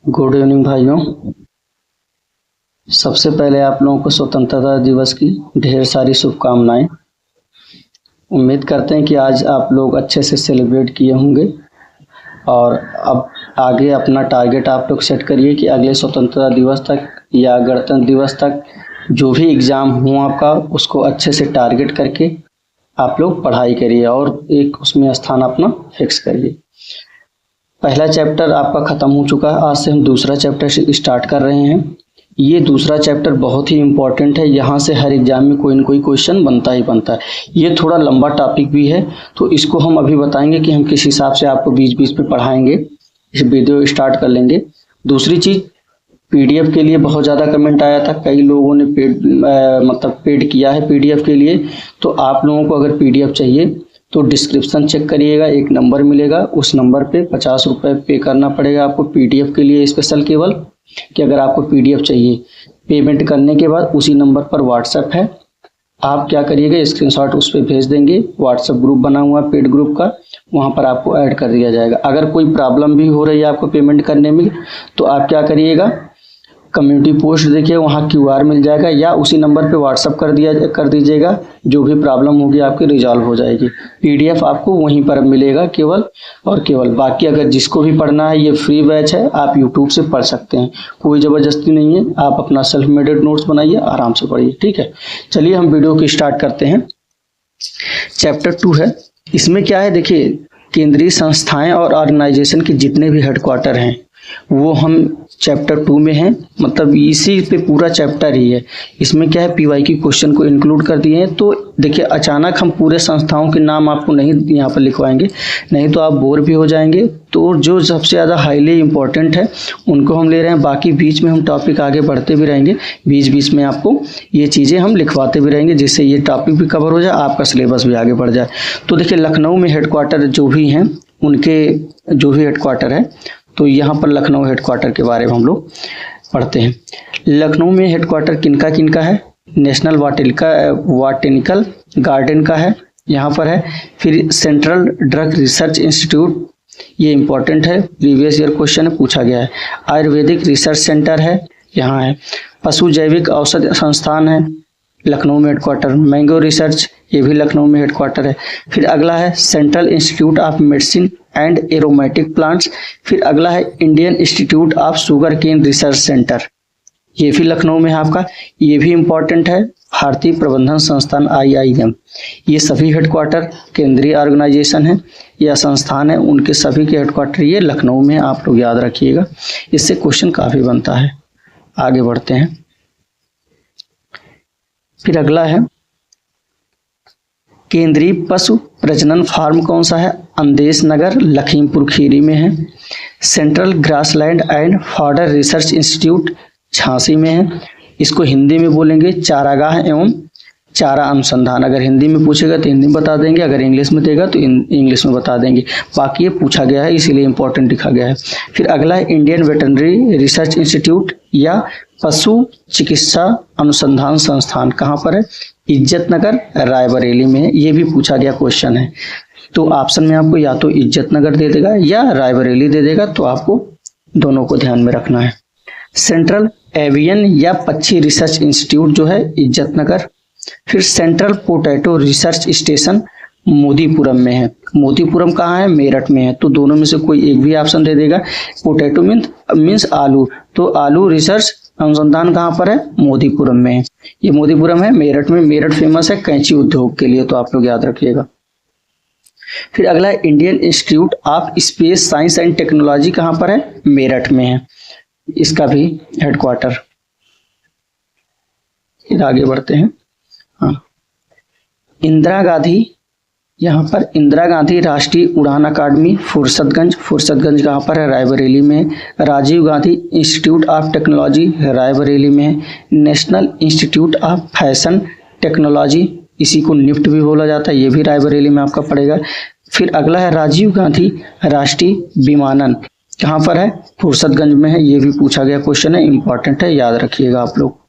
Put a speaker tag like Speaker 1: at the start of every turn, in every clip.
Speaker 1: Good evening भाइयों। सबसे पहले आप लोगों को स्वतंत्रता दिवस की ढेर सारी शुभकामनाएं। उम्मीद करते हैं कि आज आप लोग अच्छे से सेलिब्रेट किए होंगे और अब आगे अपना टारगेट आप लोग सेट करिए कि अगले स्वतंत्रता दिवस तक या गणतंत्र दिवस तक जो भी एग्ज़ाम हो आपका उसको अच्छे से टारगेट करके आप लोग पढ़ाई करिए और एक उसमें स्थान अपना फिक्स करिए। पहला चैप्टर आपका ख़त्म हो चुका है, आज से हम दूसरा चैप्टर से स्टार्ट कर रहे हैं। ये दूसरा चैप्टर बहुत ही इम्पोर्टेंट है, यहाँ से हर एग्जाम में कोई न कोई क्वेश्चन बनता ही बनता है। ये थोड़ा लंबा टॉपिक भी है तो इसको हम अभी बताएंगे कि हम किस हिसाब से आपको बीच बीच में पढ़ाएंगे। इस वीडियो स्टार्ट कर लेंगे। दूसरी चीज़, पीडीएफ के लिए बहुत ज़्यादा कमेंट आया था, कई लोगों ने पेड किया है पीडीएफ के लिए। तो आप लोगों को अगर पीडीएफ चाहिए तो डिस्क्रिप्शन चेक करिएगा, एक नंबर मिलेगा, उस नंबर पे 50 रुपये पे करना पड़ेगा आपको पीडीएफ के लिए स्पेशल। केवल कि अगर आपको पीडीएफ चाहिए, पेमेंट करने के बाद उसी नंबर पर व्हाट्सएप है, आप क्या करिएगा स्क्रीनशॉट उस पर भेज देंगे। व्हाट्सएप ग्रुप बना हुआ है पेड ग्रुप का, वहाँ पर आपको ऐड कर दिया जाएगा। अगर कोई प्रॉब्लम भी हो रही है आपको पेमेंट करने में तो आप क्या करिएगा, कम्युनिटी पोस्ट देखिए, वहाँ क्यूआर मिल जाएगा या उसी नंबर पे व्हाट्सअप कर दीजिएगा, जो भी प्रॉब्लम होगी आपकी रिजॉल्व हो जाएगी। पीडीएफ आपको वहीं पर मिलेगा केवल और केवल। बाकी अगर जिसको भी पढ़ना है, ये फ्री बैच है, आप यूट्यूब से पढ़ सकते हैं, कोई ज़बरदस्ती नहीं है। आप अपना सेल्फ मेडेड नोट्स बनाइए, आराम से पढ़िए, ठीक है। चलिए हम वीडियो की स्टार्ट करते हैं। चैप्टर 2 है, इसमें क्या है देखिए, केंद्रीय संस्थाएं और ऑर्गेनाइजेशन के जितने भी हेडक्वार्टर हैं वो हम चैप्टर 2 में हैं, मतलब इसी पे पूरा चैप्टर ही है। इसमें क्या है, पीवाई की क्वेश्चन को इंक्लूड कर दिए हैं। तो देखिए, अचानक हम पूरे संस्थाओं के नाम आपको नहीं यहाँ पर लिखवाएंगे, नहीं तो आप बोर भी हो जाएंगे। तो जो सबसे ज़्यादा हाईली इम्पोर्टेंट है उनको हम ले रहे हैं, बाकी बीच में हम टॉपिक आगे बढ़ते भी रहेंगे, बीच बीच में आपको ये चीज़ें हम लिखवाते भी रहेंगे, जिससे ये टॉपिक भी कवर हो जाए, आपका सिलेबस भी आगे बढ़ जाए। तो देखिए, लखनऊ में हेडक्वार्टर जो भी हैं, उनके जो भी हेडक्वार्टर है, तो यहाँ पर लखनऊ हेडक्वार्टर के बारे में हम लोग पढ़ते हैं। लखनऊ में हेडक्वार्टर किनका किनका है, नेशनल बॉटेनिकल गार्डन का है, यहाँ पर है। फिर सेंट्रल ड्रग रिसर्च इंस्टीट्यूट, ये इंपॉर्टेंट है, प्रीवियस ईयर क्वेश्चन पूछा गया है। आयुर्वेदिक रिसर्च सेंटर है, यहाँ है। पशु जैविक औषध संस्थान है, लखनऊ में हेडक्वार्टर। मैंगो रिसर्च, ये भी लखनऊ में हेडक्वार्टर है। फिर अगला है central institute of medicine and aromatic plants. फिर अगला है Indian institute of sugar cane research centre, ये भी लखनऊ में है आपका, ये भी इम्पोर्टेंट है। भारतीय प्रबंधन संस्थान IIM, ये सभी हेडक्वार्टर केंद्रीय ऑर्गेनाइजेशन है या संस्थान है, उनके सभी के हेडक्वार्टर ये लखनऊ में, आप लोग याद रखिएगा, इससे क्वेश्चन काफ़ी बनता है। आगे बढ़ते हैं। फिर अगला है केंद्रीय पशु प्रजनन फार्म कौन सा है, अंदेश नगर लखीमपुर खीरी में है। Central grassland and fodder research institute Jhansi में है। इसको हिंदी में बोलेंगे चारागाह एवं चारा अनुसंधान। अगर हिंदी में पूछेगा तो हिंदी में बता देंगे, अगर इंग्लिश में देगा तो इंग्लिश में बता देंगे। बाकी ये पूछा गया है इसीलिए इंपॉर्टेंट लिखा गया है। फिर अगला है इंडियन वेटरनरी रिसर्च इंस्टीट्यूट या पशु चिकित्सा अनुसंधान संस्थान, कहाँ पर है, इज्जत नगर रायबरेली में है। ये भी पूछा गया क्वेश्चन है, तो ऑप्शन में आपको या तो इज्जत नगर दे देगा या रायबरेली दे देगा, तो आपको दोनों को ध्यान में रखना है। सेंट्रल एवियन या पक्षी रिसर्च इंस्टीट्यूट जो है इज्जत नगर। फिर central potato research station Modipuram में है। मोदीपुरम कहाँ है, मेरठ में है, तो दोनों में से कोई एक भी ऑप्शन दे देगा। पोटैटो मीन्स आलू, तो आलू रिसर्च अनुसंधान कहाँ पर है, मोदीपुरम में है। ये मोदीपुरम है मेरठ में, मेरठ फेमस है कैंची उद्योग के लिए, तो आप लोग याद रखिएगा। फिर अगला है Indian institute of space science and technology, कहाँ पर है, मेरठ में है, इसका भी हेडक्वार्टर। फिर आगे बढ़ते हैं। हाँ, इंदिरा गांधी, यहाँ पर इंदिरा गांधी राष्ट्रीय उड़ान अकादमी फुर्सतगंज कहाँ पर है, रायबरेली में। Rajiv Gandhi institute of technology Raebareli में। National institute of fashion technology, इसी को निफ्ट भी बोला जाता है, ये भी रायबरेली में आपका पड़ेगा। फिर अगला है राजीव गांधी राष्ट्रीय विमानन, कहाँ पर है, फुर्सतगंज में है, ये भी पूछा गया क्वेश्चन है, इंपॉर्टेंट है, याद रखिएगा आप लोग।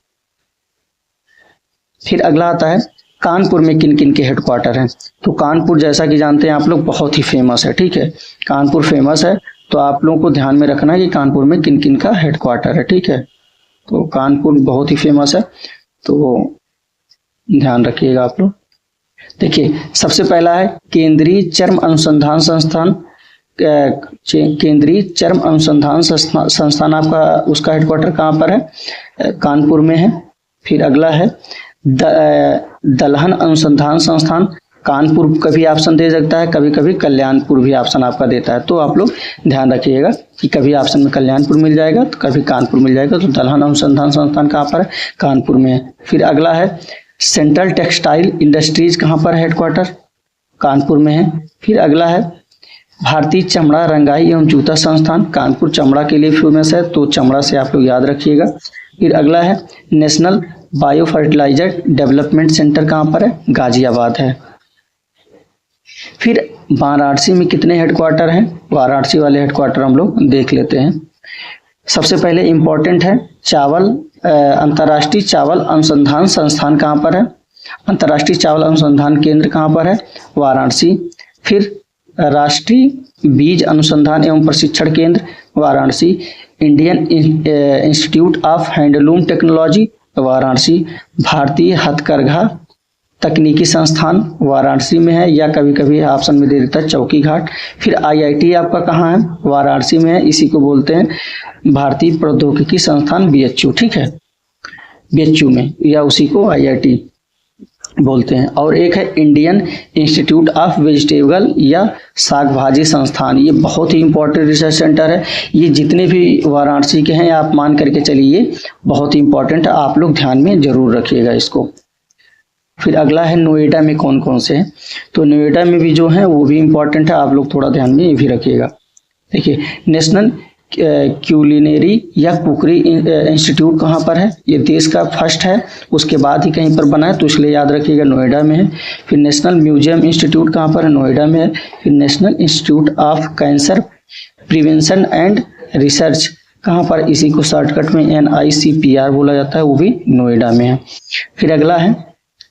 Speaker 1: फिर अगला आता है कानपुर में किन किन के हेडक्वार्टर हैं, तो कानपुर जैसा कि जानते हैं आप लोग बहुत ही फेमस है, ठीक है, कानपुर फेमस है, तो आप लोगों को ध्यान में रखना है कि कानपुर में किन किन का हेडक्वार्टर है, ठीक है। तो कानपुर बहुत ही फेमस है, तो ध्यान रखिएगा आप लोग। देखिए सबसे पहला है केंद्रीय चर्म अनुसंधान संस्थान। केंद्रीय चर्म अनुसंधान संस्थान आपका उसका हेडक्वार्टर कहाँ पर है? कानपुर में है। फिर अगला है दलहन अनुसंधान संस्थान। कानपुर कभी ऑप्शन दे सकता है, कभी कभी कल्याणपुर भी ऑप्शन आपका देता है, तो आप लोग ध्यान रखिएगा कि कभी ऑप्शन में कल्याणपुर मिल जाएगा तो कभी कानपुर मिल जाएगा। तो दलहन अनुसंधान संस्थान कहाँ पर है? कानपुर में है। फिर अगला है सेंट्रल टेक्सटाइल इंडस्ट्रीज कहाँ पर हेडक्वार्टर? कानपुर में है। फिर अगला है भारतीय चमड़ा रंगाई एवं जूता संस्थान। कानपुर चमड़ा के लिए फेमस है, तो चमड़ा से आप लोग याद रखिएगा। फिर अगला है national bio fertilizer development centre कहाँ पर है? गाजियाबाद है। फिर वाराणसी में कितने हेडक्वार्टर हैं? वाराणसी वाले हेडक्वार्टर हम लोग देख लेते हैं। सबसे पहले इंपॉर्टेंट है चावल अंतर्राष्ट्रीय चावल अनुसंधान संस्थान कहाँ पर है? अंतर्राष्ट्रीय चावल अनुसंधान केंद्र कहाँ पर है? वाराणसी। फिर राष्ट्रीय बीज अनुसंधान एवं प्रशिक्षण केंद्र Varanasi. Indian institute of handloom technology Varanasi. भारतीय हथकरघा तकनीकी संस्थान वाराणसी में है, या कभी कभी ऑप्शन में दे देता है चौकी घाट। फिर आईआईटी आपका कहाँ है? वाराणसी में है, इसी को बोलते हैं भारतीय प्रौद्योगिकी संस्थान बीएचयू, ठीक है, बीएचयू में, या उसी को आईआईटी बोलते हैं। और एक है इंडियन इंस्टीट्यूट ऑफ वेजिटेबल या साग भाजी संस्थान। ये बहुत ही इंपॉर्टेंट रिसर्च सेंटर है। ये जितने भी वाराणसी के हैं आप मान करके चलिए, बहुत ही इंपॉर्टेंट है, आप लोग ध्यान में जरूर रखिएगा इसको। फिर अगला है नोएडा में कौन कौन से हैं? तो नोएडा में भी जो है वो भी इंपॉर्टेंट है, आप लोग थोड़ा ध्यान में ये भी रखिएगा। देखिए नेशनल क्यूलिनरी या कुकरी इंस्टीट्यूट कहाँ पर है? ये देश का फर्स्ट है, उसके बाद ही कहीं पर बना है, तो इसलिए याद रखिएगा नोएडा में है। फिर नेशनल म्यूजियम इंस्टीट्यूट कहाँ पर है? नोएडा में है। फिर national institute of cancer prevention and research कहाँ पर? इसी को शॉर्टकट में NICPR बोला जाता है, वो भी नोएडा में है। फिर अगला है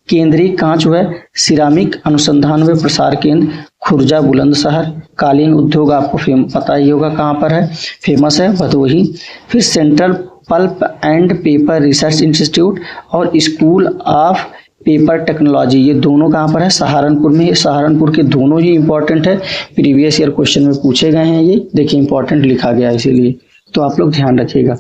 Speaker 1: केंद्रीय कांच व सिरामिक अनुसंधान व प्रसार केंद्र खुर्जा बुलंदशहर। कालीन उद्योग आपको पता ही होगा कहाँ पर है, फेमस है, भदोही। फिर central pulp and paper research institute और स्कूल ऑफ पेपर टेक्नोलॉजी, ये दोनों कहाँ पर है? सहारनपुर में। सहारनपुर के दोनों ही इंपॉर्टेंट है, प्रीवियस ईयर क्वेश्चन में पूछे गए हैं, ये देखिए इंपॉर्टेंट लिखा गया है, इसीलिए तो आप लोग ध्यान रखिएगा।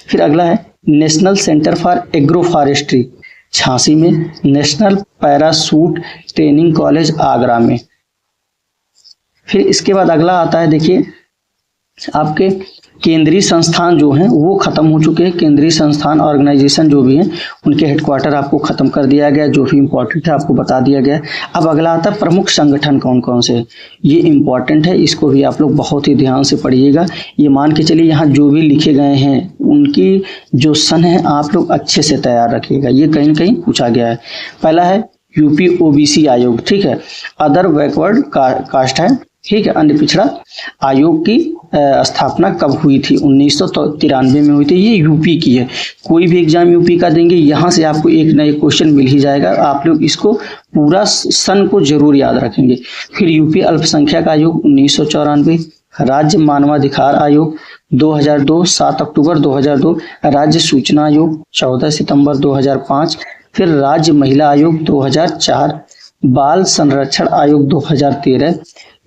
Speaker 1: फिर अगला है national centre for agro forestry Jhansi में। National parachute training college Agra में। फिर इसके बाद अगला आता है, देखिए आपके केंद्रीय संस्थान जो हैं वो खत्म हो चुके हैं। केंद्रीय संस्थान ऑर्गेनाइजेशन जो भी हैं उनके हेडक्वार्टर आपको खत्म कर दिया गया, जो भी इंपॉर्टेंट है आपको बता दिया गया। अब अगला आता है प्रमुख संगठन कौन कौन से। ये इंपॉर्टेंट है, इसको भी आप लोग बहुत ही ध्यान से पढ़िएगा। ये मान के चलिए यहाँ जो भी लिखे गए हैं उनकी जो सन है आप लोग अच्छे से तैयार रखिएगा, ये कहीं न कहीं पूछा गया है। पहला है यूपी ओबीसी आयोग, ठीक है, अदर बैकवर्ड कास्ट है, ठीक है, अन्य पिछड़ा आयोग की स्थापना कब हुई थी? 1993 में हुई थी। ये यूपी की है, कोई भी एग्जाम यूपी का देंगे यहाँ से आपको एक ना एक क्वेश्चन मिल ही जाएगा, आप लोग इसको पूरा सन को जरूर याद रखेंगे। फिर यूपी अल्पसंख्यक आयोग 1994, राज्य मानवाधिकार आयोग 2002 7 अक्टूबर 2002, राज्य सूचना आयोग 14 सितंबर 2005, फिर राज्य महिला आयोग 2004, बाल संरक्षण आयोग 2013,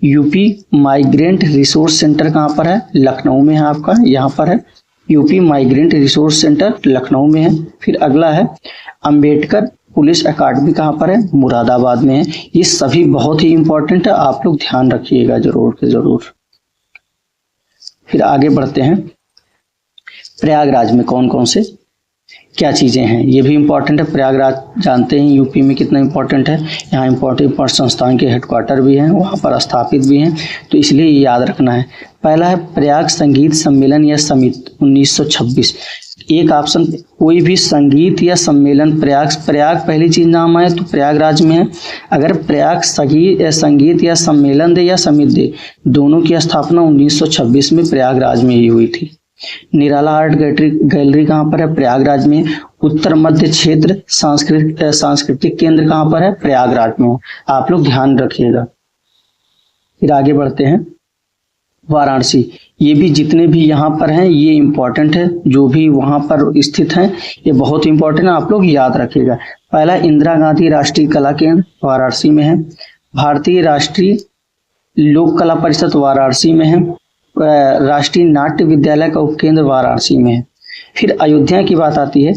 Speaker 1: यूपी माइग्रेंट रिसोर्स सेंटर कहाँ पर है? लखनऊ में है आपका, यहाँ पर है UP migrant resource centre Lucknow में है। फिर अगला है अंबेडकर पुलिस अकादमी कहाँ पर है? मुरादाबाद में है। ये सभी बहुत ही इंपॉर्टेंट है, आप लोग ध्यान रखिएगा जरूर के जरूर। फिर आगे बढ़ते हैं, प्रयागराज में कौन कौन से क्या चीजें हैं, ये भी इंपॉर्टेंट है। प्रयागराज जानते हैं यूपी में कितना इंपॉर्टेंट है, यहाँ इंपॉर्टेंट संस्थान के हेडक्वार्टर भी हैं, वहाँ पर स्थापित भी हैं, तो इसलिए ये याद रखना है। पहला है प्रयाग संगीत सम्मेलन या समिति 1926। एक ऑप्शन कोई भी संगीत या सम्मेलन प्रयाग पहली चीज नाम आए तो प्रयागराज में है। अगर प्रयाग संगीत या सम्मेलन दे या समिति दे, दोनों की स्थापना 1926 में प्रयागराज में ही हुई थी। निराला आर्ट गैलरी कहाँ पर है? प्रयागराज में। उत्तर मध्य क्षेत्र सांस्कृतिक केंद्र कहाँ पर है? प्रयागराज में। आप लोग ध्यान रखिएगा। फिर आगे बढ़ते हैं, वाराणसी। ये भी जितने भी यहाँ पर हैं ये इम्पोर्टेंट है, जो भी वहाँ पर स्थित हैं ये बहुत इम्पोर्टेंट है, आप लोग याद रखिएगा। पहला इंदिरा गांधी राष्ट्रीय कला केंद्र वाराणसी में है। भारतीय राष्ट्रीय लोक कला परिषद वाराणसी में है। राष्ट्रीय नाट्य विद्यालय का उपकेंद्र वाराणसी में है। फिर अयोध्या की बात आती है,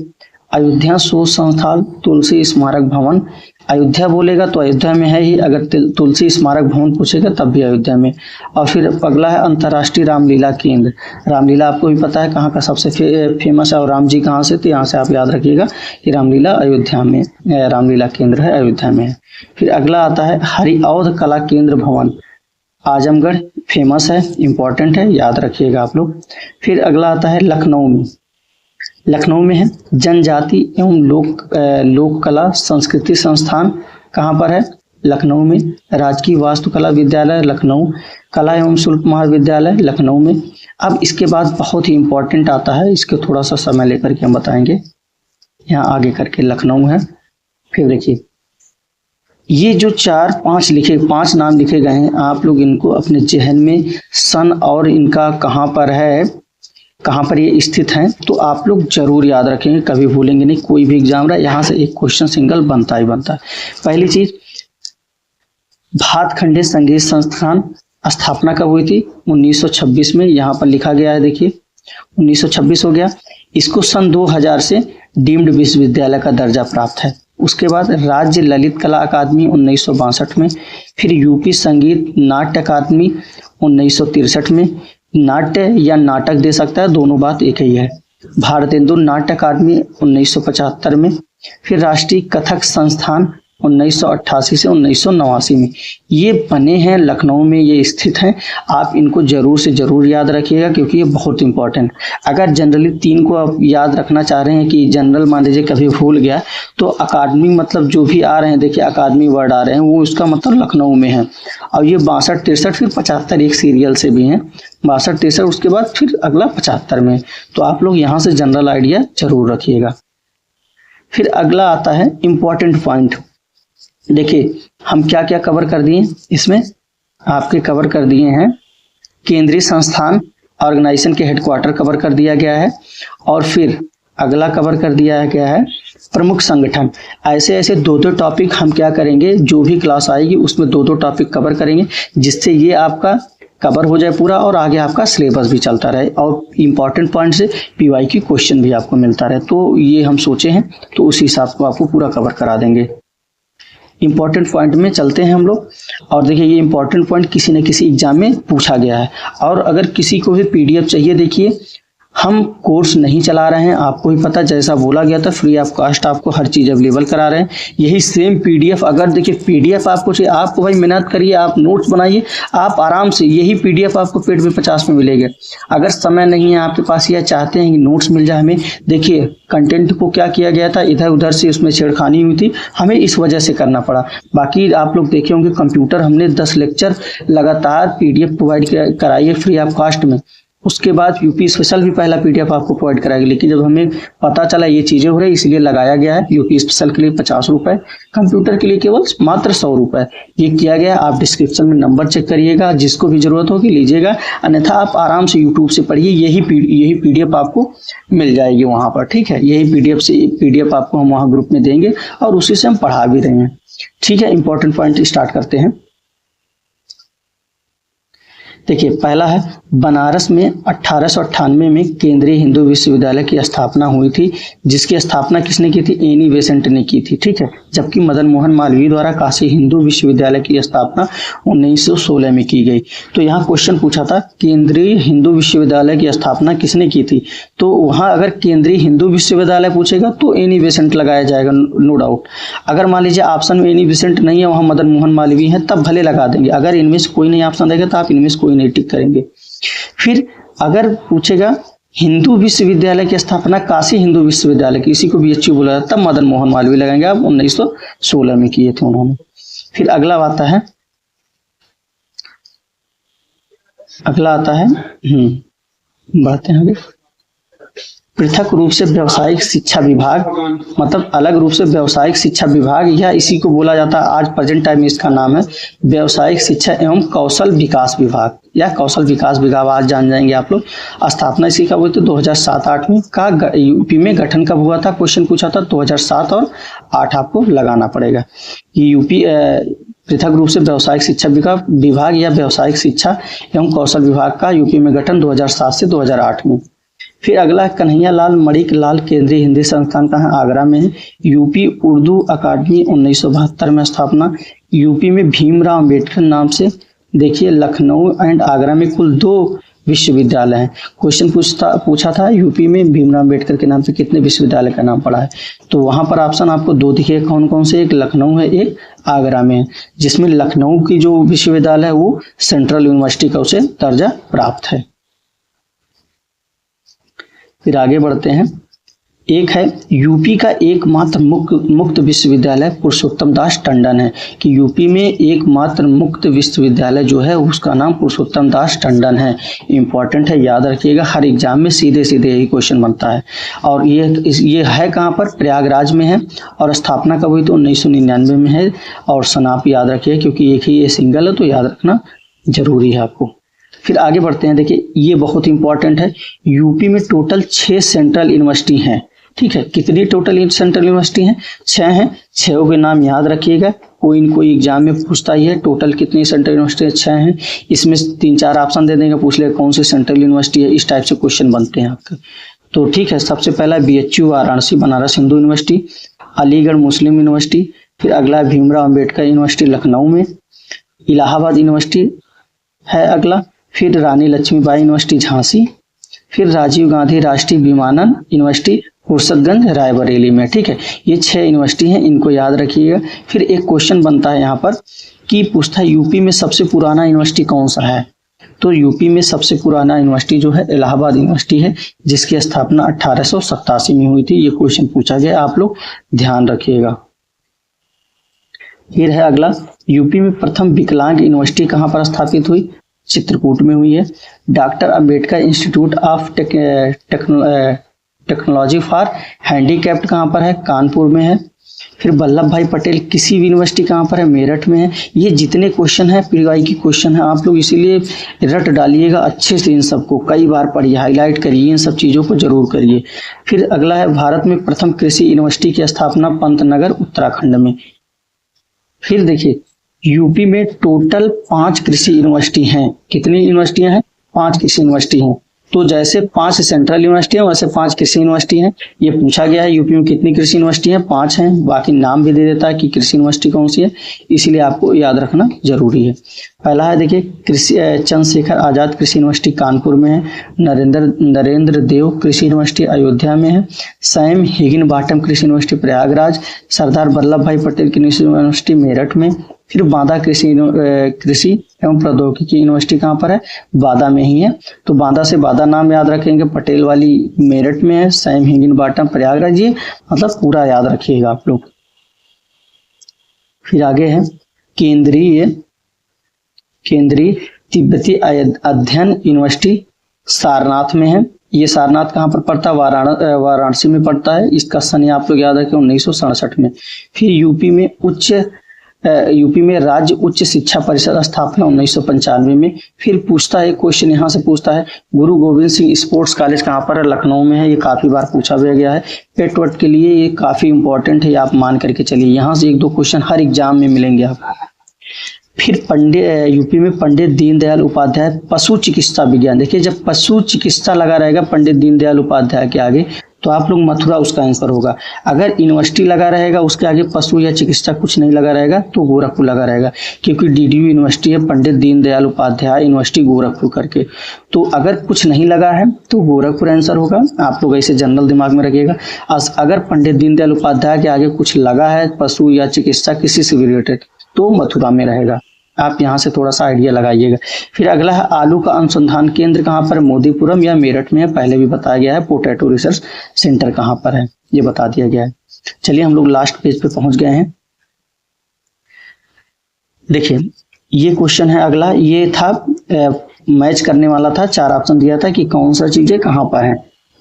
Speaker 1: अयोध्या शोध संस्थान तुलसी स्मारक भवन। अयोध्या बोलेगा तो अयोध्या में है ही, अगर तुलसी स्मारक भवन पूछेगा तब भी अयोध्या में। और फिर अगला है अंतर्राष्ट्रीय रामलीला केंद्र। रामलीला आपको भी पता है कहाँ का सबसे फेमस है, और राम जी कहाँ से, तो यहाँ से आप याद रखिएगा कि रामलीला अयोध्या में, रामलीला केंद्र है अयोध्या में है। फिर अगला आता है हरिऔध कला केंद्र भवन, आजमगढ़, फेमस है, इंपॉर्टेंट है, याद रखिएगा आप लोग। फिर अगला आता है लखनऊ में, लखनऊ में है जनजाति एवं लोक कला संस्कृति संस्थान, कहाँ पर है, लखनऊ में। राजकीय वास्तुकला विद्यालय लखनऊ, कला एवं शिल्प महाविद्यालय लखनऊ में। अब इसके बाद बहुत ही इंपॉर्टेंट आता है, इसके थोड़ा सा समय लेकर के हम बताएंगे, यहाँ आगे करके लखनऊ है। फिर देखिए ये जो 5 नाम लिखे गए हैं, आप लोग इनको अपने जहन में सन और इनका कहाँ पर है, कहाँ पर ये स्थित हैं, तो आप लोग जरूर याद रखेंगे, कभी भूलेंगे नहीं। कोई भी एग्जाम रहा यहाँ से एक क्वेश्चन सिंगल बनता ही बनता है। पहली चीज, भातखंडे संगीत संस्थान स्थापना कब हुई थी, 1926 में, यहाँ पर लिखा गया है, देखिए 1926 हो गया। इसको सन 2000 से डीम्ड विश्वविद्यालय का दर्जा प्राप्त है। उसके बाद राज्य ललित कला अकादमी 1962 में। फिर यूपी संगीत नाट्य अकादमी 1963 में, नाट्य या नाटक दे सकता है, दोनों बात एक ही है। भारतेंदु नाट्य अकादमी 1975 में। फिर राष्ट्रीय कथक संस्थान 1988 से 1989 में। ये बने हैं लखनऊ में, ये स्थित हैं। आप इनको जरूर से जरूर याद रखिएगा क्योंकि ये बहुत इंपॉर्टेंट। अगर जनरली 3 को आप याद रखना चाह रहे हैं कि जनरल मान लीजिए कभी भूल गया, तो अकादमी मतलब जो भी आ रहे हैं, देखिए अकादमी वर्ड आ रहे हैं, वो उसका मतलब लखनऊ में है। और ये 62, 63, फिर 75 एक सीरियल से भी हैं, 62, 63, उसके बाद फिर अगला 75 में। तो आप लोग यहाँ से जनरल आइडिया जरूर रखिएगा। फिर अगला आता है इंपॉर्टेंट पॉइंट। देखिए हम क्या क्या कवर कर दिए इसमें, आपके कवर कर दिए हैं केंद्रीय संस्थान ऑर्गेनाइजेशन के हेडक्वार्टर कवर कर दिया गया है, और फिर अगला कवर कर दिया गया है प्रमुख संगठन। ऐसे ऐसे 2-2 टॉपिक हम क्या करेंगे, जो भी क्लास आएगी उसमें 2-2 टॉपिक कवर करेंगे, जिससे ये आपका कवर हो जाए पूरा और आगे आपका सिलेबस भी चलता रहे और इंपॉर्टेंट पॉइंट से PYQ क्वेश्चन भी आपको मिलता रहे। तो ये हम सोचे हैं, तो उस हिसाब को आपको पूरा कवर करा देंगे। इंपॉर्टेंट पॉइंट में चलते हैं हम लोग। और देखिए ये इंपॉर्टेंट पॉइंट किसी न किसी एग्जाम में पूछा गया है। और अगर किसी को भी PDF चाहिए, देखिए हम कोर्स नहीं चला रहे हैं, आपको ही पता, जैसा बोला गया था फ्री ऑफ कास्ट आपको हर चीज़ अवेलेबल करा रहे हैं। यही सेम PDF, अगर देखिए PDF आपको चाहिए, आपको भाई मेहनत करिए, आप नोट्स बनाइए, आप आराम से यही PDF आपको पेड पे 50 में मिलेगा। अगर समय नहीं है आपके पास या चाहते हैं कि नोट्स मिल जाए हमें, देखिए कंटेंट को क्या किया गया था, इधर उधर से उसमें छेड़खानी हुई थी, हमें इस वजह से करना पड़ा। बाकी आप लोग देखे होंगे कंप्यूटर हमने 10 लेक्चर लगातार PDF प्रोवाइड कराई है फ्री ऑफ कास्ट में। उसके बाद यूपी स्पेशल भी पहला PDF आपको प्रोवाइड कराएगी, लेकिन जब हमें पता चला ये चीजें हो रही इसलिए लगाया गया है। यूपी स्पेशल के लिए 50 रुपए, कंप्यूटर के लिए केवल मात्र 100 रुपए ये किया गया। आप डिस्क्रिप्शन में नंबर चेक करिएगा, जिसको भी जरूरत होगी लीजिएगा, अन्यथा आप आराम से यूट्यूब से पढ़िए, यही PDF आपको मिल जाएगी वहां पर, ठीक है। यही PDF आपको हम वहाँ ग्रुप में देंगे और उसी से हम पढ़ा भी रहे हैं, ठीक है। इंपॉर्टेंट पॉइंट स्टार्ट करते हैं। देखिए पहला है बनारस में 1898 में केंद्रीय हिंदू विश्वविद्यालय की स्थापना हुई थी, जिसकी स्थापना किसने की थी, एनी बेसेंट ने की थी, ठीक है। जबकि मदन मोहन मालवीय द्वारा काशी हिंदू विश्वविद्यालय की स्थापना 1916 में की गई। तो यहाँ क्वेश्चन पूछा था केंद्रीय हिंदू विश्वविद्यालय की स्थापना किसने की थी, तो वहाँ अगर केंद्रीय हिंदू विश्वविद्यालय पूछेगा तो एनी बेसेंट लगाया जाएगा, नो डाउट। अगर मान लीजिए ऑप्शन में एनी बेसेंट नहीं है, वहाँ मदन मोहन मालवीय है, तब भले लगा देंगे। अगर इनमें से कोई नहीं ऑप्शन रहेगा तो आप इनमें से कोई नहीं टिक करेंगे। फिर अगर पूछेगा हिंदू विश्वविद्यालय की स्थापना काशी हिंदू विश्वविद्यालय की, इसी को BHU बोला जाता, तब मदन मोहन मालवीय लगाएंगे, आप 1916 में किए थे उन्होंने। फिर अगला आता है बढ़ते हैं आगे। पृथक रूप से व्यावसायिक शिक्षा विभाग, मतलब अलग रूप से व्यावसायिक शिक्षा विभाग, या इसी को बोला जाता है आज प्रेजेंट टाइम में इसका नाम है व्यावसायिक शिक्षा एवं कौशल विकास विभाग या कौशल विकास विभाग। आज जान जाएंगे आप लोग। स्थापना इसकी कब हुई थी? 2007-8 में। का यूपी में गठन कब हुआ था? क्वेश्चन पूछा था 2007 और 8 आपको लगाना पड़ेगा कि यूपी पृथक रूप से व्यावसायिक शिक्षा विभाग या व्यावसायिक शिक्षा एवं कौशल विभाग का यूपी में गठन 2007 से 2008 में। फिर अगला कन्हैया लाल मणिक लाल केंद्रीय हिंदी संस्थान कहाँ? आगरा में है। यूपी उर्दू अकादमी 1972 में स्थापना। यूपी में भीमराव अंबेडकर नाम से देखिए लखनऊ एंड आगरा में कुल 2 विश्वविद्यालय हैं। क्वेश्चन पूछा था यूपी में भीमराव अंबेडकर के नाम से कितने विश्वविद्यालय का नाम पड़ा है? तो वहां पर ऑप्शन आपको 2 दिखे, कौन कौन से? एक लखनऊ है, एक आगरा में है, जिसमें लखनऊ की जो विश्वविद्यालय है वो सेंट्रल यूनिवर्सिटी का उसे दर्जा प्राप्त है। फिर आगे बढ़ते हैं। एक है यूपी का एकमात्र मुक्त विश्वविद्यालय पुरुषोत्तम दास टंडन है, कि यूपी में एकमात्र मुक्त विश्वविद्यालय जो है उसका नाम पुरुषोत्तम दास टंडन है। इंपॉर्टेंट है, याद रखिएगा, हर एग्जाम में सीधे सीधे यही क्वेश्चन बनता है। और ये है कहाँ पर? प्रयागराज में है। और स्थापना कब हुई? तो 1999 में है। और सन आप याद रखिए क्योंकि एक ही ये सिंगल है तो याद रखना जरूरी है आपको। फिर आगे बढ़ते हैं। देखिए ये बहुत इंपॉर्टेंट है। यूपी में टोटल 6 सेंट्रल यूनिवर्सिटी हैं। ठीक है, कितनी टोटल सेंट्रल यूनिवर्सिटी हैं? 6 हैं। 6 के नाम याद रखिएगा, कोई न कोई एग्जाम में पूछता ही है टोटल कितनी सेंट्रल यूनिवर्सिटी? 6 हैं। इसमें 3-4 ऑप्शन दे देंगे, पूछ ले कौन सी सेंट्रल यूनिवर्सिटी है। इस टाइप से क्वेश्चन बनते हैं आपके। तो ठीक है, सबसे पहला BHU वाराणसी बनारस हिंदू यूनिवर्सिटी, अलीगढ़ मुस्लिम यूनिवर्सिटी। फिर अगला भीमराव अम्बेडकर यूनिवर्सिटी लखनऊ में, इलाहाबाद यूनिवर्सिटी है अगला। फिर रानी लक्ष्मीबाई यूनिवर्सिटी झांसी। फिर राजीव गांधी राष्ट्रीय विमानन यूनिवर्सिटी फुर्सतगंज रायबरेली में। ठीक है, ये 6 यूनिवर्सिटी हैं, इनको याद रखिएगा। फिर एक क्वेश्चन बनता है यहाँ पर कि पूछता है यूपी में सबसे पुराना यूनिवर्सिटी कौन सा है? तो यूपी में सबसे पुराना यूनिवर्सिटी जो है इलाहाबाद यूनिवर्सिटी है, जिसकी स्थापना 1887 में हुई थी। ये क्वेश्चन पूछा गया, आप लोग ध्यान रखिएगा। फिर है अगला, यूपी में प्रथम विकलांग यूनिवर्सिटी कहाँ पर स्थापित हुई? चित्रकूट में हुई है। Doctor Ambedkar institute of technology for handicapped कहाँ पर है? कानपुर में है। फिर वल्लभ भाई पटेल किसी यूनिवर्सिटी कहाँ पर है? मेरठ में है। ये जितने क्वेश्चन है PY की क्वेश्चन है, आप लोग इसीलिए रट डालिएगा अच्छे से, इन सबको कई बार पढ़िए, हाईलाइट करिए, इन सब चीज़ों को जरूर करिए। फिर अगला है भारत में प्रथम कृषि यूनिवर्सिटी की स्थापना पंतनगर उत्तराखंड में। फिर देखिए यूपी में टोटल 5 कृषि यूनिवर्सिटी हैं। कितनी यूनिवर्सिटियां हैं? 5 कृषि यूनिवर्सिटी हैं। तो जैसे 5 सेंट्रल यूनिवर्सिटी हैं वैसे 5 कृषि यूनिवर्सिटी हैं। ये पूछा गया है यूपी में कितनी कृषि यूनिवर्सिटी हैं? 5 हैं। बाकी नाम भी दे देता है कि कृषि यूनिवर्सिटी कौन सी है, इसीलिए आपको याद रखना जरूरी है। पहला है देखिए कृषि चंद्रशेखर आजाद कृषि यूनिवर्सिटी कानपुर में है। नरेंद्र देव कृषि यूनिवर्सिटी अयोध्या में है। सैम हिगिनबॉटम कृषि यूनिवर्सिटी प्रयागराज। सरदार वल्लभ भाई पटेल कृषि यूनिवर्सिटी मेरठ में। फिर बांदा कृषि एवं प्रौद्योगिकी यूनिवर्सिटी कहाँ पर है? बांदा में ही है। तो बांदा से बांदा नाम याद रखेंगे, पटेल वाली मेरठ में है, सैम हिगिनबॉटम प्रयागराज, ये मतलब पूरा याद रखिएगा आप लोग। फिर आगे है केंद्रीय तिब्बती अध्ययन यूनिवर्सिटी सारनाथ में है। ये सारनाथ कहाँ पर पड़ता है? वाराणसी में पड़ता है। इसका सन आप लोग याद रखें 1967 में। फिर यूपी में राज्य उच्च शिक्षा परिषद स्थापना 1995 में। फिर पूछता है क्वेश्चन, यहाँ से पूछता है गुरु गोविंद सिंह स्पोर्ट्स कॉलेज कहाँ पर है? लखनऊ में है। ये काफी बार पूछा गया है, पेट वट के लिए ये काफी इंपॉर्टेंट है, आप मान करके चलिए। यहाँ से 1-2 क्वेश्चन हर एग्जाम में मिलेंगे आपको। फिर यूपी में पंडित दीनदयाल उपाध्याय पशु चिकित्सा विज्ञान। देखिए जब पशु चिकित्सा लगा रहेगा पंडित दीनदयाल उपाध्याय के आगे तो आप लोग मथुरा उसका आंसर होगा। अगर यूनिवर्सिटी लगा रहेगा उसके आगे पशु या चिकित्सा कुछ नहीं लगा रहेगा तो गोरखपुर लगा रहेगा, क्योंकि DDU यूनिवर्सिटी है पंडित दीनदयाल उपाध्याय यूनिवर्सिटी गोरखपुर करके। तो अगर कुछ नहीं लगा है तो गोरखपुर आंसर होगा, आप लोग ऐसे जनरल दिमाग में रखिएगा। अगर पंडित दीनदयाल उपाध्याय के आगे कुछ लगा है पशु या चिकित्सा किसी से रिलेटेड तो मथुरा में रहेगा। आप यहाँ से थोड़ा सा आइडिया लगाइएगा। फिर अगला है आलू का अनुसंधान केंद्र कहाँ पर? मोदीपुरम या मेरठ में है, पहले भी बताया गया है। पोटैटो रिसर्च सेंटर कहाँ पर है ये बता दिया गया है। चलिए हम लोग लास्ट पेज पे पहुंच गए हैं। देखिए ये क्वेश्चन है अगला, ये था मैच करने वाला था, 4 ऑप्शन दिया था कि कौन सा चीजें कहाँ पर है।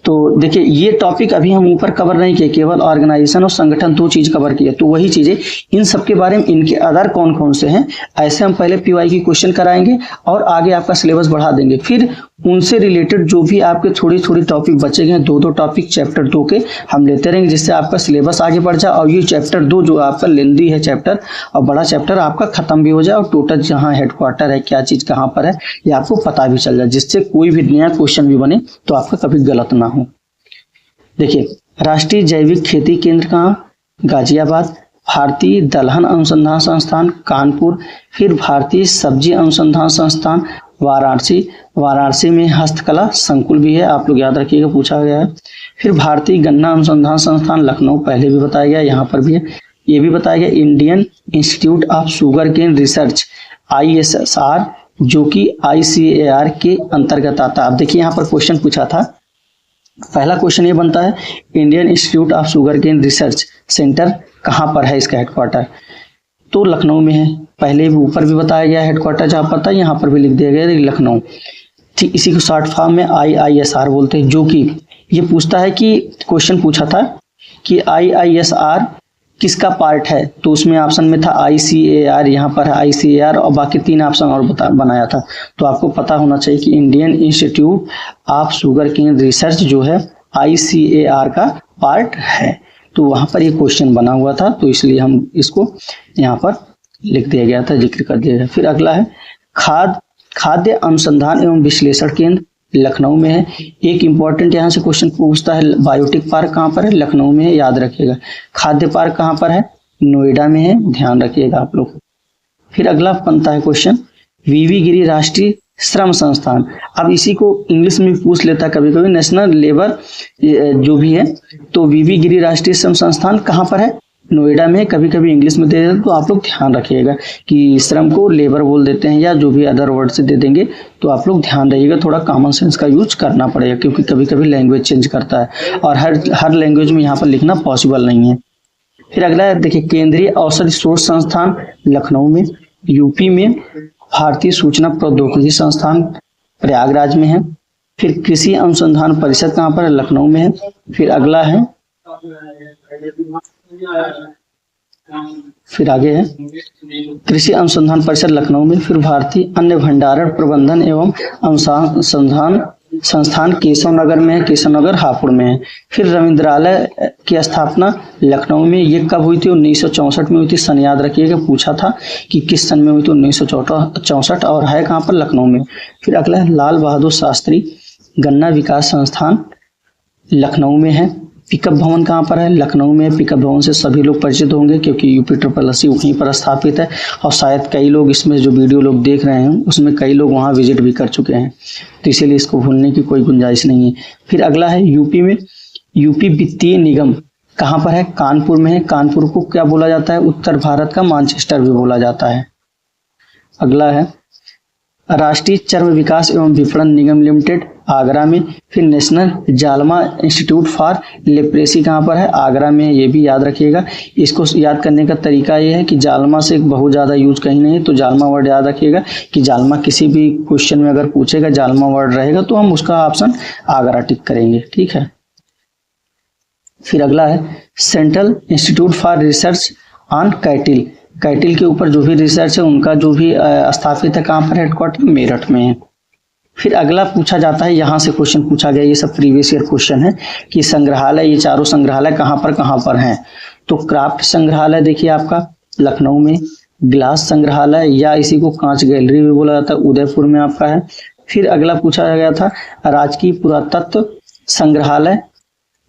Speaker 1: तो देखिए ये टॉपिक अभी हम ऊपर कवर नहीं किए, केवल ऑर्गेनाइजेशन और संगठन 2 चीज कवर किए। तो वही चीजें इन सब के बारे में, इनके अदर कौन कौन से हैं, ऐसे हम पहले पीवाई की क्वेश्चन कराएंगे और आगे आपका सिलेबस बढ़ा देंगे। फिर उनसे रिलेटेड जो भी आपके थोड़ी थोड़ी टॉपिक बचेंगे, 2-2 टॉपिक चैप्टर 2 के हम लेते रहेंगे, जिससे आपका सिलेबस आगे बढ़ जाए और ये चैप्टर 2 जो आपका लेंदी है चैप्टर और बड़ा चैप्टर आपका खत्म भी हो जाए और टोटल जहाँ हेडक्वार्टर है, क्या चीज कहाँ पर है, ये आपको पता भी चल जाए, जिससे कोई भी नया क्वेश्चन भी बने तो आपका कभी गलत ना हो। देखिए राष्ट्रीय जैविक खेती केंद्र कहाँ, गाजियाबाद। भारतीय दलहन अनुसंधान संस्थान कानपुर। फिर भारतीय सब्जी अनुसंधान संस्थान वाराणसी। वाराणसी में हस्तकला संकुल भी है, आप लोग याद रखिएगा, पूछा गया है। फिर भारतीय गन्ना अनुसंधान संस्थान लखनऊ, पहले भी बताया गया, यहाँ पर भी है। ये भी बताया गया Indian institute of sugar cane research ISSR, जो कि ICAR के अंतर्गत आता है। अब देखिए यहाँ पर क्वेश्चन पूछा था, पहला क्वेश्चन ये बनता है Indian institute of sugar cane research centre कहाँ पर है, इसका हेडक्वार्टर, तो लखनऊ में है। पहले भी ऊपर भी बताया गया हेडक्वार्टर जहाँ पर था, यहाँ पर भी लिख दिया गया लखनऊ। ठीक इसी को शॉर्ट फॉर्म में IISR बोलते हैं। जो कि ये पूछता है कि क्वेश्चन पूछा था कि IISR किसका पार्ट है, तो उसमें ऑप्शन में था ICAR, यहाँ पर है ICAR और बाकी 3 ऑप्शन और बनाया था। तो आपको पता होना चाहिए कि Indian institute of sugar cane research जो है ICAR का पार्ट है। तो वहां पर ये क्वेश्चन बना हुआ था, तो इसलिए हम इसको यहाँ पर लिख दिया गया था, जिक्र कर दिया गया। फिर अगला है खाद्य अनुसंधान एवं विश्लेषण केंद्र लखनऊ में है। एक इंपॉर्टेंट यहाँ से क्वेश्चन पूछता है बायोटिक पार्क कहाँ पर है, लखनऊ में है, याद रखिएगा। खाद्य पार्क कहाँ पर है, नोएडा में है, ध्यान रखिएगा आप लोग। फिर अगला बनता है क्वेश्चन वीवी गिरी राष्ट्रीय श्रम संस्थान। अब इसी को इंग्लिश में पूछ लेता कभी कभी, नेशनल लेबर जो भी है, तो वीवी गिरी राष्ट्रीय श्रम संस्थान कहाँ पर है, नोएडा में। कभी कभी इंग्लिश में दे देते तो आप लोग ध्यान रखिएगा कि श्रम को लेबर बोल देते हैं या जो भी अदर वर्ड से दे देंगे, तो आप लोग ध्यान रहिएगा, थोड़ा कॉमन सेंस का यूज करना पड़ेगा, क्योंकि कभी कभी लैंग्वेज चेंज करता है और हर लैंग्वेज में यहाँ पर लिखना पॉसिबल नहीं है। फिर अगला है देखिए केंद्रीय औषधि शोध संस्थान लखनऊ में। यूपी में भारतीय सूचना प्रौद्योगिकी संस्थान प्रयागराज में है। फिर कृषि अनुसंधान परिषद कहाँ पर है, लखनऊ में है। फिर अगला है, फिर आगे है कृषि अनुसंधान परिषद लखनऊ में। फिर भारतीय अन्न भंडारण प्रबंधन एवं अनुसंधान संस्थान केशव नगर में है, केशव नगर हापुड़ में है। फिर रविंद्रालय की स्थापना लखनऊ में, ये कब हुई थी, 1964 में हुई थी। सन याद रखिएगा, पूछा था कि किस सन में हुई थी, 1964, और है कहाँ पर, लखनऊ में। फिर अगला है लाल बहादुर शास्त्री गन्ना विकास संस्थान लखनऊ में है। पिकअप भवन कहाँ पर है, लखनऊ में। पिकअप भवन से सभी लोग परिचित होंगे क्योंकि UPSSC वहीं पर स्थापित है और शायद कई लोग इसमें जो वीडियो लोग देख रहे हैं उसमें कई लोग वहाँ विजिट भी कर चुके हैं, तो इसीलिए इसको भूलने की कोई गुंजाइश नहीं है। फिर अगला है यूपी में यूपी वित्तीय निगम कहाँ पर है, कानपुर में है। कानपुर को क्या बोला जाता है, उत्तर भारत का मैनचेस्टर भी बोला जाता है। अगला है राष्ट्रीय चर्म विकास एवं विपणन निगम लिमिटेड आगरा में। फिर नेशनल जालमा इंस्टीट्यूट फॉर लेप्रेसी कहाँ पर है, आगरा में, ये भी याद रखिएगा। इसको याद करने का तरीका ये है कि जालमा से बहुत ज़्यादा यूज कहीं नहीं, तो जालमा वर्ड याद रखिएगा कि जालमा किसी भी क्वेश्चन में अगर पूछेगा जालमा वर्ड रहेगा तो हम उसका ऑप्शन आगरा टिक करेंगे, ठीक है। फिर अगला है central institute for research on कैटिल, कैटिल के ऊपर जो भी रिसर्च है उनका जो भी स्थापित है कहाँ पर, हेडक्वार्टर मेरठ में है। फिर अगला पूछा जाता है, यहाँ से क्वेश्चन पूछा गया, ये सब प्रीवियस ईयर क्वेश्चन है कि संग्रहालय, ये चारों संग्रहालय कहाँ पर हैं, तो क्राफ्ट संग्रहालय देखिए आपका लखनऊ में, ग्लास संग्रहालय या इसी को कांच गैलरी भी बोला जाता है उदयपुर में आपका है। फिर अगला पूछा गया था राजकीय पुरातत्व संग्रहालय,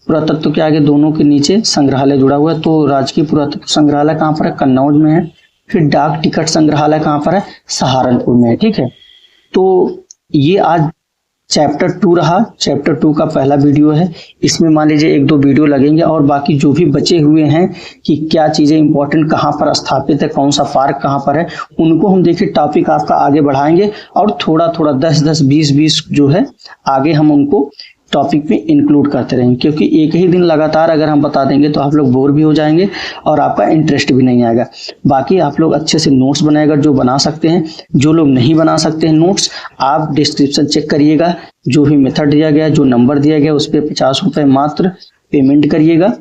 Speaker 1: पुरातत्व के आगे दोनों के नीचे संग्रहालय जुड़ा हुआ है, तो राजकीय पुरातत्व संग्रहालय कहाँ पर है, कन्नौज में है। फिर डाक टिकट संग्रहालय कहाँ पर है, सहारनपुर में है, ठीक है। तो ये आज चैप्टर 2 रहा, चैप्टर 2 का पहला वीडियो है। इसमें मान लीजिए 1-2 वीडियो लगेंगे और बाकी जो भी बचे हुए हैं कि क्या चीजें इंपॉर्टेंट कहाँ पर स्थापित है, कौन सा पार्क कहाँ पर है, उनको हम देखिए टॉपिक आपका आगे बढ़ाएंगे और थोड़ा थोड़ा 10-10, 20-20 जो है आगे हम उनको टॉपिक में इंक्लूड करते रहेंगे, क्योंकि एक ही दिन लगातार अगर हम बता देंगे तो आप लोग बोर भी हो जाएंगे और आपका इंटरेस्ट भी नहीं आएगा। बाकी आप लोग अच्छे से नोट्स बनाएगा जो बना सकते हैं। जो लोग नहीं बना सकते हैं नोट्स, आप डिस्क्रिप्शन चेक करिएगा, जो भी मेथड दिया गया, जो नंबर दिया गया उस पर 50 रुपये मात्र पेमेंट करिएगा।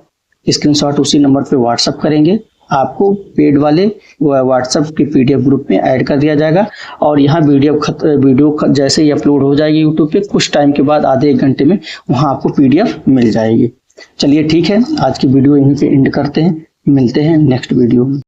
Speaker 1: स्क्रीनशॉट उसी नंबर पे व्हाट्सअप करेंगे, आपको पेड वाले व्हाट्सएप के पीडीएफ ग्रुप में ऐड कर दिया जाएगा। और यहाँ वीडियो जैसे ही अपलोड हो जाएगी यूट्यूब पे, कुछ टाइम के बाद आधे 1 घंटे में वहाँ आपको पीडीएफ मिल जाएगी। चलिए ठीक है, आज की वीडियो यहीं पे एंड करते हैं, मिलते हैं नेक्स्ट वीडियो में।